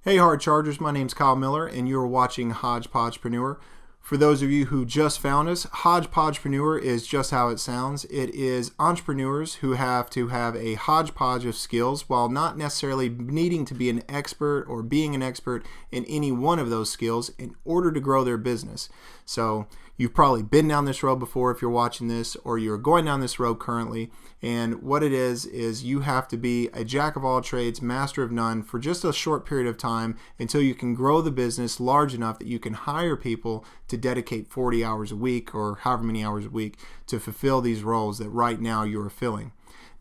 Hey Hard Chargers, my name's Kyle Miller and you're watching Hodgepodgepreneur. For those of you who just found us, Hodgepodgepreneur is just how it sounds. It is entrepreneurs who have to have a hodgepodge of skills while not necessarily needing to be an expert or being an expert in any one of those skills in order to grow their business. So you've probably been down this road before if you're watching this, or you're going down this road currently. And what it is you have to be a jack of all trades, master of none for just a short period of time until you can grow the business large enough that you can hire people to dedicate 40 hours a week or however many hours a week to fulfill these roles that right now you're filling.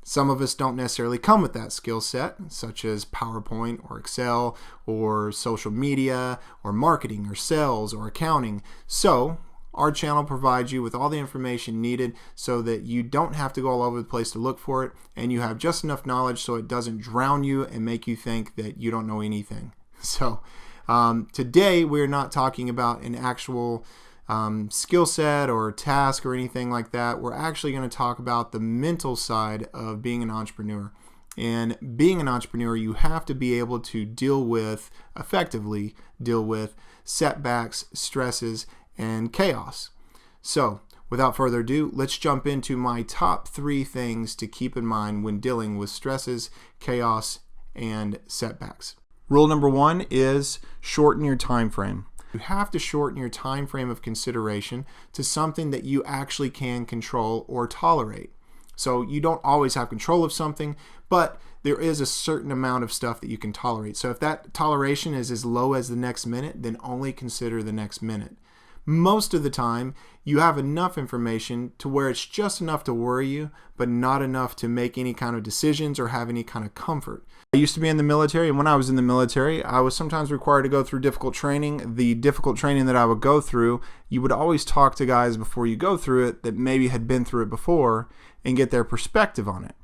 Some of us don't necessarily come with that skill set, such as PowerPoint or Excel or social media or marketing or sales or accounting. So our channel provides you with all the information needed so that you don't have to go all over the place to look for it, and you have just enough knowledge so it doesn't drown you and make you think that you don't know anything. So today we're not talking about an actual skill set or task or anything like that. We're actually going to talk about the mental side of being an entrepreneur. And being an entrepreneur, you have to be able to effectively deal with setbacks, stresses, and chaos. So without further ado, let's jump into my top 3 things to keep in mind when dealing with stresses, chaos, and setbacks. Rule number 1 is shorten your time frame. You have to shorten your time frame of consideration to something that you actually can control or tolerate. So you don't always have control of something, but there is a certain amount of stuff that you can tolerate. So if that toleration is as low as the next minute, then only consider the next minute. Most of the time, you have enough information to where it's just enough to worry you, but not enough to make any kind of decisions or have any kind of comfort. I used to be in the military, and when I was in the military, I was sometimes required to go through difficult training. The difficult training that I would go through, you would always talk to guys before you go through it that maybe had been through it before and get their perspective on it.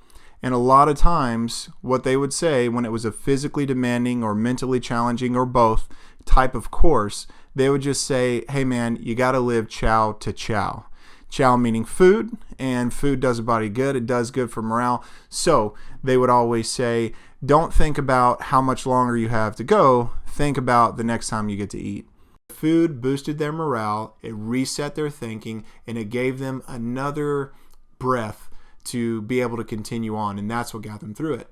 And a lot of times, what they would say when it was a physically demanding or mentally challenging or both type of course, they would just say, hey man, you got to live chow to chow. Chow meaning food, and food does a body good. It does good for morale. So they would always say, don't think about how much longer you have to go. Think about the next time you get to eat. Food boosted their morale, it reset their thinking, and it gave them another breath to be able to continue on, and that's what got them through it.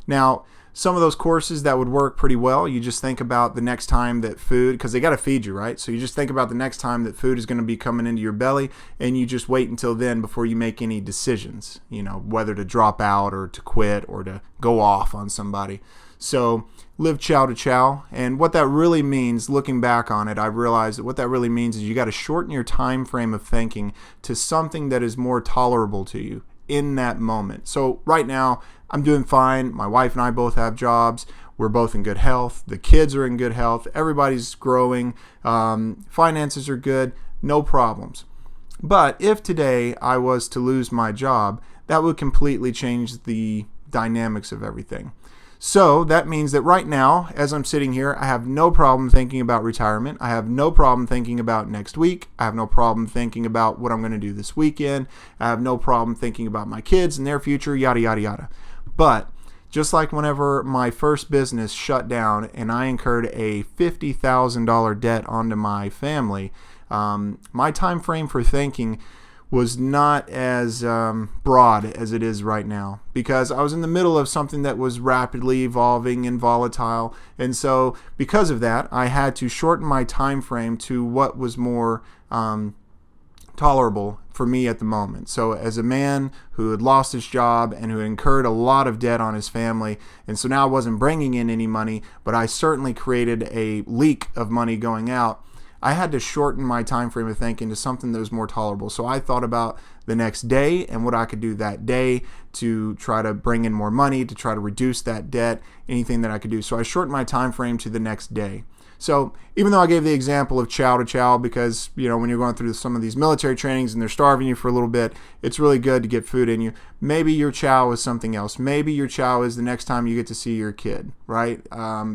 Now, some of those courses that would work pretty well, you just think about the next time that food, because they got to feed you, right? So you just think about the next time that food is going to be coming into your belly, and you just wait until then before you make any decisions, whether to drop out or to quit or to go off on somebody. So live chow to chow. And what that really means, looking back on it, I realized that what that really means is you got to shorten your time frame of thinking to something that is more tolerable to you in that moment. So right now, I'm doing fine. My wife and I both have jobs. We're both in good health. The kids are in good health. Everybody's growing. Finances are good. No problems. But if today I was to lose my job, that would completely change the dynamics of everything. So that means that right now, as I'm sitting here, I have no problem thinking about retirement. I have no problem thinking about next week. I have no problem thinking about what I'm going to do this weekend. I have no problem thinking about my kids and their future, yada, yada, yada. But just like whenever my first business shut down and I incurred a $50,000 debt onto my family, my time frame for thinking was not as broad as it is right now, because I was in the middle of something that was rapidly evolving and volatile. And so because of that, I had to shorten my time frame to what was more tolerable for me at the moment. So as a man who had lost his job and who had incurred a lot of debt on his family, and so now I wasn't bringing in any money, but I certainly created a leak of money going out, I had to shorten my time frame of thinking to something that was more tolerable. So I thought about the next day and what I could do that day to try to bring in more money, to try to reduce that debt, anything that I could do. So I shortened my time frame to the next day. So even though I gave the example of chow to chow, because when you're going through some of these military trainings and they're starving you for a little bit, it's really good to get food in you. Maybe your chow is something else. Maybe your chow is the next time you get to see your kid, right?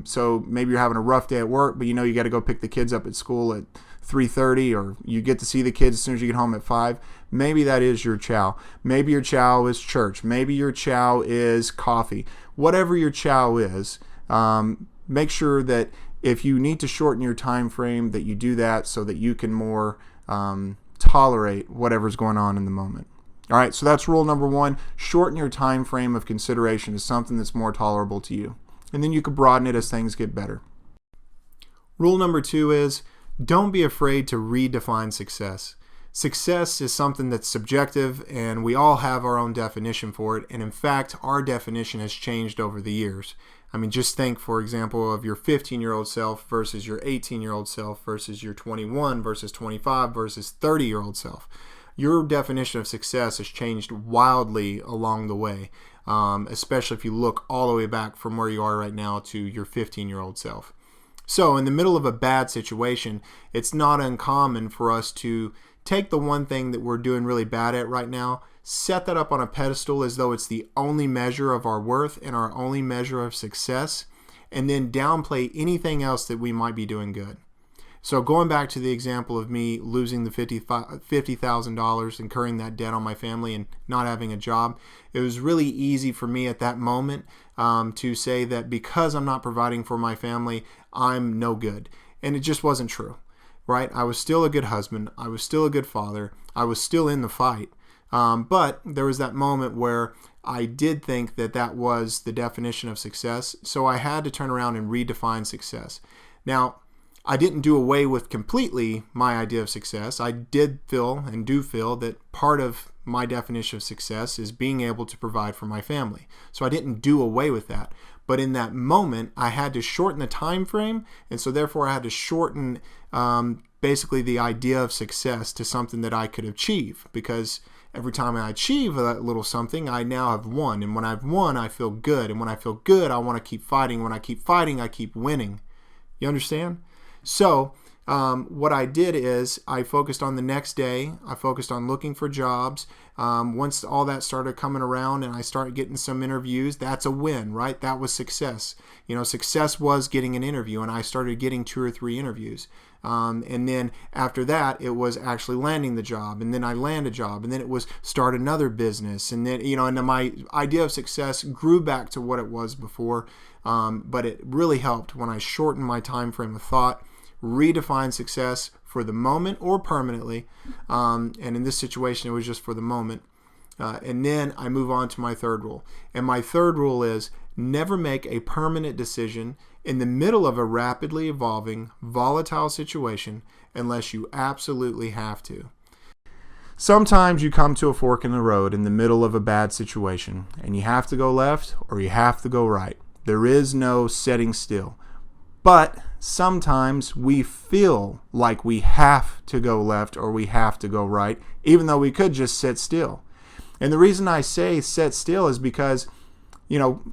So maybe you're having a rough day at work, but you got to go pick the kids up at school at 3:30, or you get to see the kids as soon as you get home at 5. Maybe that is your chow. Maybe your chow is church. Maybe your chow is coffee. Whatever your chow is, make sure that if you need to shorten your time frame, that you do that so that you can more tolerate whatever's going on in the moment. All right, so that's rule number 1. Shorten your time frame of consideration to something that's more tolerable to you. And then you can broaden it as things get better. Rule number 2 is don't be afraid to redefine success. Success is something that's subjective, and we all have our own definition for it. And in fact, our definition has changed over the years. I mean, just think, for example, of your 15-year-old self versus your 18-year-old self versus your 21 versus 25 versus 30-year-old self. Your definition of success has changed wildly along the way, especially if you look all the way back from where you are right now to your 15-year-old self. So in the middle of a bad situation, it's not uncommon for us to take the one thing that we're doing really bad at right now, set that up on a pedestal as though it's the only measure of our worth and our only measure of success, and then downplay anything else that we might be doing good. So going back to the example of me losing the $50,000, incurring that debt on my family and not having a job, it was really easy for me at that moment to say that because I'm not providing for my family, I'm no good. And it just wasn't true, right? I was still a good husband. I was still a good father. I was still in the fight. But there was that moment where I did think that that was the definition of success. So I had to turn around and redefine success. Now, I didn't do away with completely my idea of success. I did feel and do feel that part of my definition of success is being able to provide for my family. So I didn't do away with that. But in that moment, I had to shorten the time frame, and so therefore I had to shorten basically the idea of success to something that I could achieve, because every time I achieve a little something, I now have won. And when I've won, I feel good. And when I feel good, I want to keep fighting. When I keep fighting, I keep winning. You understand? So what I did is I focused on the next day. I focused on looking for jobs. Once all that started coming around and I started getting some interviews, that's a win, right? That was success. You know, success was getting an interview, and I started getting 2 or 3 interviews. And then after that, it was actually landing the job, and then I land a job, and then it was start another business. And then, and then my idea of success grew back to what it was before. But it really helped when I shortened my time frame of thought, redefine success for the moment or permanently, and in this situation it was just for the moment, and then I move on to my third rule. And my third rule is never make a permanent decision in the middle of a rapidly evolving, volatile situation unless you absolutely have to. Sometimes you come to a fork in the road in the middle of a bad situation, and you have to go left or you have to go right. There is no setting still. But sometimes we feel like we have to go left or we have to go right, even though we could just sit still. And the reason I say sit still is because,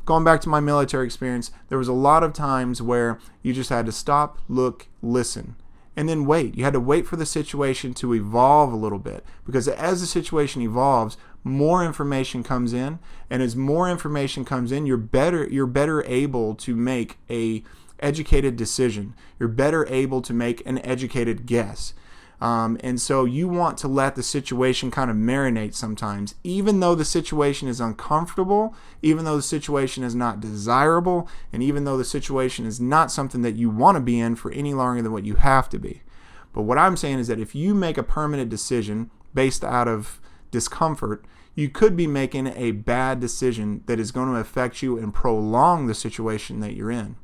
going back to my military experience, there was a lot of times where you just had to stop, look, listen, and then wait. You had to wait for the situation to evolve a little bit, because as the situation evolves, more information comes in, and as more information comes in, you're better able to make a educated decision. You're better able to make an educated guess. And so you want to let the situation kind of marinate sometimes, even though the situation is uncomfortable, even though the situation is not desirable, and even though the situation is not something that you want to be in for any longer than what you have to be. But what I'm saying is that if you make a permanent decision based out of discomfort, you could be making a bad decision that is going to affect you and prolong the situation that you're in.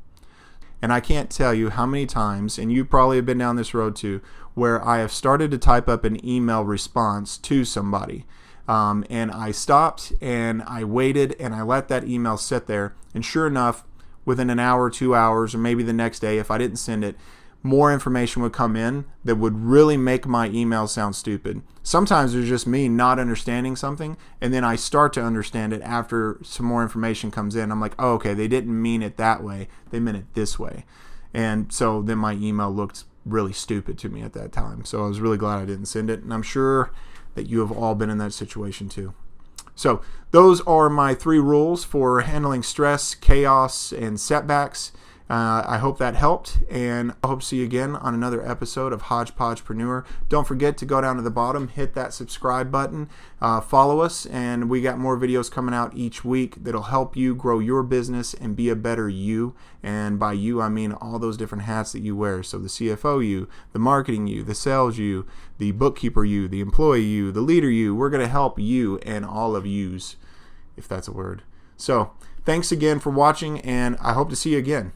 And I can't tell you how many times, and you probably have been down this road too, where I have started to type up an email response to somebody. And I stopped and I waited and I let that email sit there. And sure enough, within an hour, 2 hours, or maybe the next day, if I didn't send it, more information would come in that would really make my email sound stupid. Sometimes there's just me not understanding something, and then I start to understand it after some more information comes in. I'm like, oh, okay, they didn't mean it that way. They meant it this way. And so then my email looked really stupid to me at that time. So I was really glad I didn't send it, and I'm sure that you have all been in that situation too. So those are my 3 rules for handling stress, chaos, and setbacks. I hope that helped, and I hope to see you again on another episode of Hodgepodgepreneur. Don't forget to go down to the bottom, hit that subscribe button, follow us, and we got more videos coming out each week that'll help you grow your business and be a better you. And by you, I mean all those different hats that you wear. So the CFO you, the marketing you, the sales you, the bookkeeper you, the employee you, the leader you. We're going to help you and all of yous, if that's a word. So thanks again for watching, and I hope to see you again.